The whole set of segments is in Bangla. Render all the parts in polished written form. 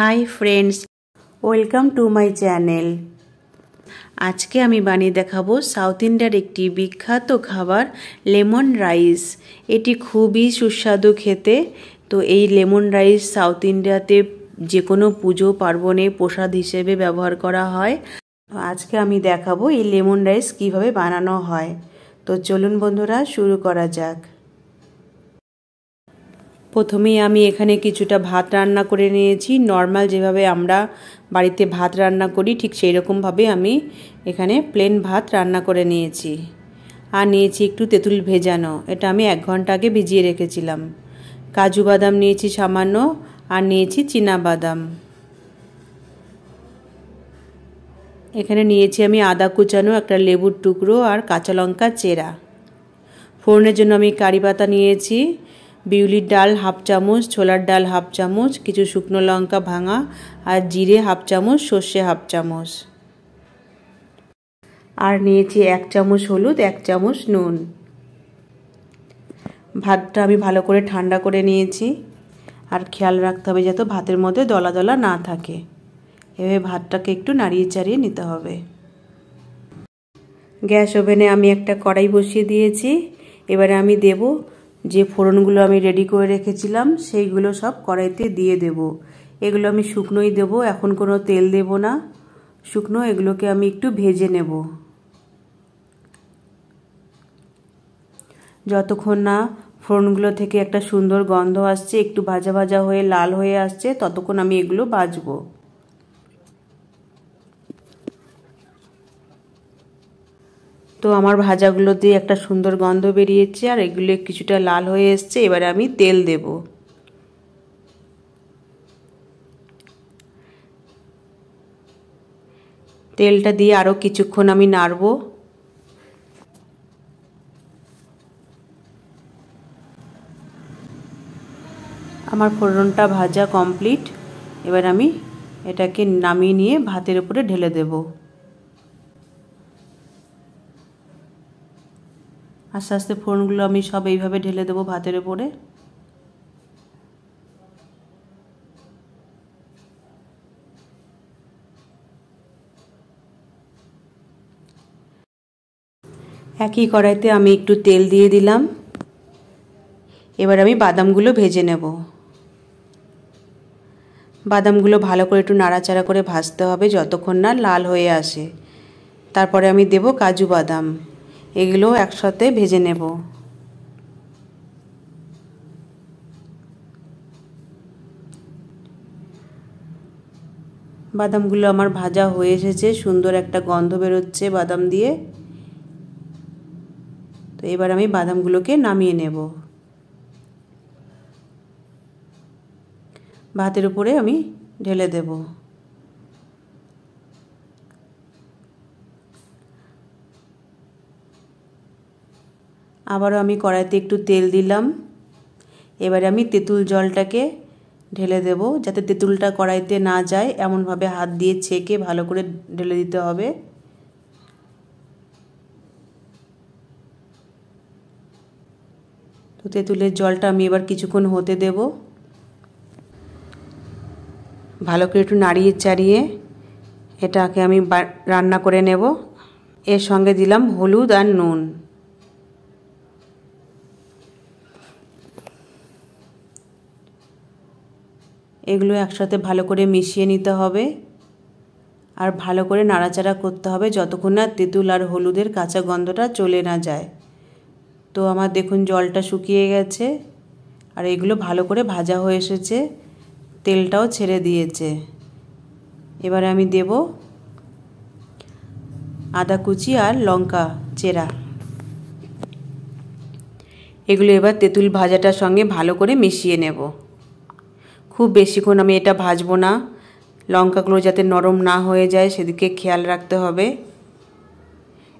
Hi friends, welcome to my channel. আজকে আমি বানিয়ে দেখাবো সাউথ ইন্ডিয়ার একটি বিখ্যাত খাবার লেমন রাইস। এটি খুবই সুস্বাদু খেতে। তো এই লেমন রাইস সাউথ ইন্ডিয়াতে যে কোনো পুজো পার্বণে প্রসাদ হিসেবে ব্যবহার করা হয়। আজকে আমি দেখাবো এই লেমন রাইস কিভাবে বানানো হয়। তো চলুন বন্ধুরা, শুরু করা যাক। প্রথমেই আমি এখানে কিছুটা ভাত রান্না করে নিয়েছি। নর্মাল যেভাবে আমরা বাড়িতে ভাত রান্না করি ঠিক সেই রকমভাবে আমি এখানে প্লেন ভাত রান্না করে নিয়েছি। আর নিয়েছি একটু তেঁতুল ভেজানো, এটা আমি 1 ঘন্টা আগে ভিজিয়ে রেখেছিলাম। কাজু বাদাম নিয়েছি সামান্য, আর নিয়েছি চীনা বাদাম। এখানে নিয়েছি আমি আদা কুচানো, একটা লেবুর টুকরো আর কাঁচা লঙ্কা চেরা। ফোড়নের জন্য আমি কারি পাতা নিয়েছি, বিউলির ডাল 1/2 চামচ, ছোলার ডাল 1/2 চামচ, কিছু শুকনো লঙ্কা ভাঙা, আর জিরে 1/2 চামচ, সর্ষে 1/2 চামচ। আর নিয়েছি 1 চামচ হলুদ, 1 চামচ নুন। ভাতটা আমি ভালো করে ঠান্ডা করে নিয়েছি। আর খেয়াল রাখতে হবে যাতে ভাতের মধ্যে দলা দলা না থাকে। এভাবে ভাতটাকে একটু নাড়িয়ে চাড়িয়ে নিতে হবে। গ্যাস ওভেনে আমি একটা কড়াই বসিয়ে দিয়েছি। এবারে আমি দেব যে ফোড়নগুলো আমি রেডি করে রেখেছিলাম সেইগুলো সব কড়াইতে দিয়ে দেব। এগুলো আমি শুকনোই দেব, এখন কোনো তেল দেব না। শুকনো এগুলোকে আমি একটু ভেজে নেব। যতক্ষণ না ফোড়নগুলো থেকে একটা সুন্দর গন্ধ আসছে, একটু ভাজা ভাজা হয়ে লাল হয়ে আসছে, ততক্ষণ আমি এগুলো ভাজবো। তো আমার ভাজাগুলো দিয়ে একটা সুন্দর গন্ধ বেরিয়েছে, আর এগুলো কিছুটা লাল হয়ে এসছে। এবারে আমি তেল দেব। তেলটা দিয়ে আরও কিছুক্ষণ আমি নাড়ব। আমার ফোড়নটা ভাজা কমপ্লিট। এবার আমি এটাকে নামিয়ে নিয়ে ভাতের উপরে ঢেলে দেব। আস্তে আস্তে ফোড়নগুলো আমি সব এইভাবে ঢেলে দেবো ভাতের উপরে। একই কড়াইতে আমি একটু তেল দিয়ে দিলাম। এবার আমি বাদামগুলো ভেজে নেব। বাদামগুলো ভালো করে একটু নাড়াচাড়া করে ভাজতে হবে যতক্ষণ না লাল হয়ে আসে। তারপরে আমি দেব কাজু বাদাম, এগুলো একসাথে ভেজে নেব। বাদামগুলো আমার ভাজা হয়ে এসেছে, সুন্দর একটা গন্ধ বেরোচ্ছে বাদাম দিয়ে। তো এবার আমি বাদামগুলোকে নামিয়ে নেব। ভাতের উপরে আমি ঢেলে দেব। আবারও আমি কড়াইতে একটু তেল দিলাম। এবারে আমি তেঁতুল জলটাকে ঢেলে দেব, যাতে তেঁতুলটা কড়াইতে না যায় এমনভাবে হাত দিয়ে ছেঁকে ভালো করে ঢেলে দিতে হবে। তো তেঁতুলের জলটা আমি এবার কিছুক্ষণ হতে দেব। ভালো করে একটু নাড়িয়ে চাড়িয়ে এটাকে আমি রান্না করে নেব। এর সঙ্গে দিলাম হলুদ আর নুন। এগুলো একসাথে ভালো করে মিশিয়ে নিতে হবে, আর ভালো করে নাড়াচাড়া করতে হবে যতক্ষণ না তেঁতুল আর হলুদের কাঁচা গন্ধটা চলে না যায়। তো আমার দেখুন জলটা শুকিয়ে গেছে, আর এগুলো ভালো করে ভাজা হয়ে এসেছে, তেলটাও ছেড়ে দিয়েছে। এবারে আমি দেব আদা কুচি আর লঙ্কা চেরা। এগুলো এবার তেঁতুল ভাজাটার সঙ্গে ভালো করে মিশিয়ে নেব। খুব বেশিক্ষণ আমি এটা ভাজবো না, লঙ্কাগুলো যাতে নরম না হয়ে যায় সেদিকে খেয়াল রাখতে হবে।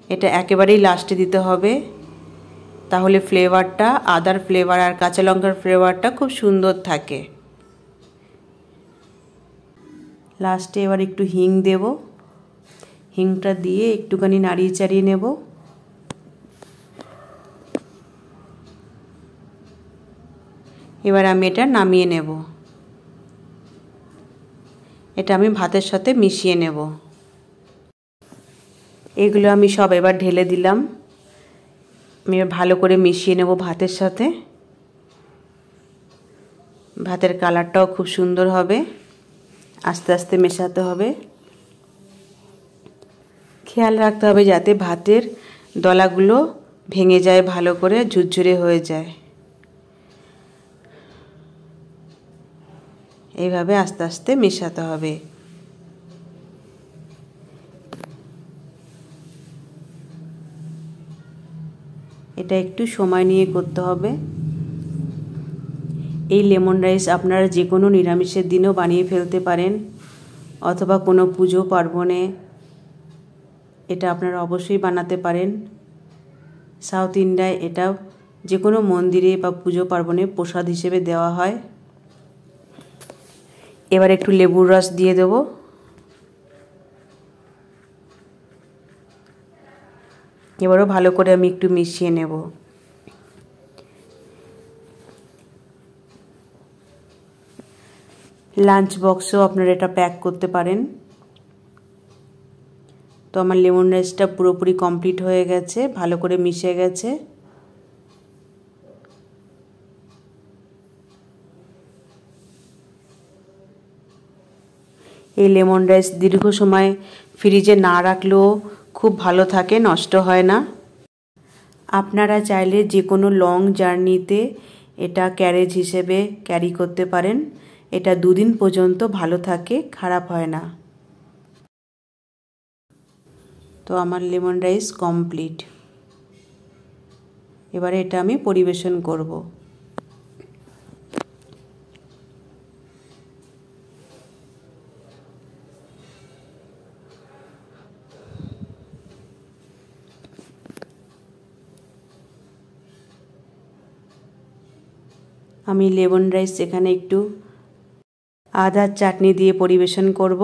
এটা একেবারেই লাস্টে দিতে হবে, তাহলে ফ্লেভারটা, আদার ফ্লেভার আর কাঁচা লঙ্কার ফ্লেভারটা খুব সুন্দর থাকে। লাস্টে এবার একটু হিং দেব। হিংটা দিয়ে একটুখানি নাড়িয়ে চাড়িয়ে নেব। এবার আমি এটা নামিয়ে নেব। এটা আমি ভাতের সাথে মিশিয়ে নেব। এগুলো আমি সব এবার ঢেলে দিলাম। আমি ভালো করে মিশিয়ে নেব ভাতের সাথে। ভাতের কালারটাও খুব সুন্দর হবে। আস্তে আস্তে মেশাতে হবে। খেয়াল রাখতে হবে যাতে ভাতের দলাগুলো ভেঙে যায়, ভালো করে ঝুরঝুরে হয়ে যায়। এইভাবে আস্তে আস্তে মেশাতে হবে। এটা একটু সময় নিয়ে করতে হবে। এই লেমন রাইস আপনারা যে কোনো নিরামিষের দিনও বানিয়ে ফেলতে পারেন, অথবা কোনো পুজো পার্বণে এটা আপনারা অবশ্যই বানাতে পারেন। সাউথ ইন্ডিয়ায় এটা যে কোনো মন্দিরে বা পুজো পার্বণে প্রসাদ হিসেবে দেওয়া হয়। এবার একটু লেবুর রস দিয়ে দেব। এবারও ভালো করে আমি একটু মিশিয়ে নেব। লাঞ্চ বক্সেও আপনারা এটা প্যাক করতে পারেন। তো আমার লেমন রাইসটা পুরোপুরি কমপ্লিট হয়ে গেছে, ভালো করে মিশে গেছে। এই লেমন রাইস দীর্ঘ সময় ফ্রিজে না রাখলেও খুব ভালো থাকে, নষ্ট হয় না। আপনারা চাইলে যে কোনো লং জার্নিতে এটা ক্যারেজ হিসেবে ক্যারি করতে পারেন। এটা 2 দিন পর্যন্ত ভালো থাকে, খারাপ হয় না। তো আমার লেমন রাইস কমপ্লিট। এবারে এটা আমি পরিবেশন করব। আমি লেমন রাইস এখানে একটু আদার চাটনি দিয়ে পরিবেশন করব।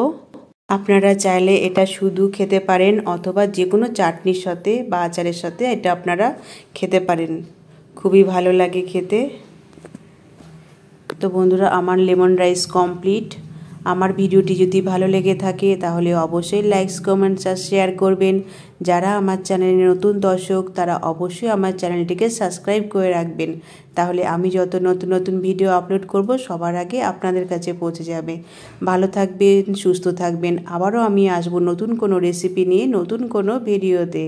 আপনারা চাইলে এটা শুধু খেতে পারেন, অথবা যে কোনো চাটনির সাথে বা আচারের সাথে এটা আপনারা খেতে পারেন। খুবই ভালো লাগে খেতে। তো বন্ধুরা, আমার লেমন রাইস কমপ্লিট। আমার ভিডিওটি যদি ভালো লেগে থাকে তাহলে অবশ্যই লাইক, কমেন্টস আর শেয়ার করবেন। যারা আমার চ্যানেলে নতুন দর্শক তারা অবশ্যই আমার চ্যানেলটিকে সাবস্ক্রাইব করে রাখবেন। তাহলে আমি যত নতুন নতুন ভিডিও আপলোড করব সবার আগে আপনাদের কাছে পৌঁছে যাবে। ভালো থাকবেন, সুস্থ থাকবেন। আবারও আমি আসবো নতুন কোনো রেসিপি নিয়ে, নতুন কোনো ভিডিওতে।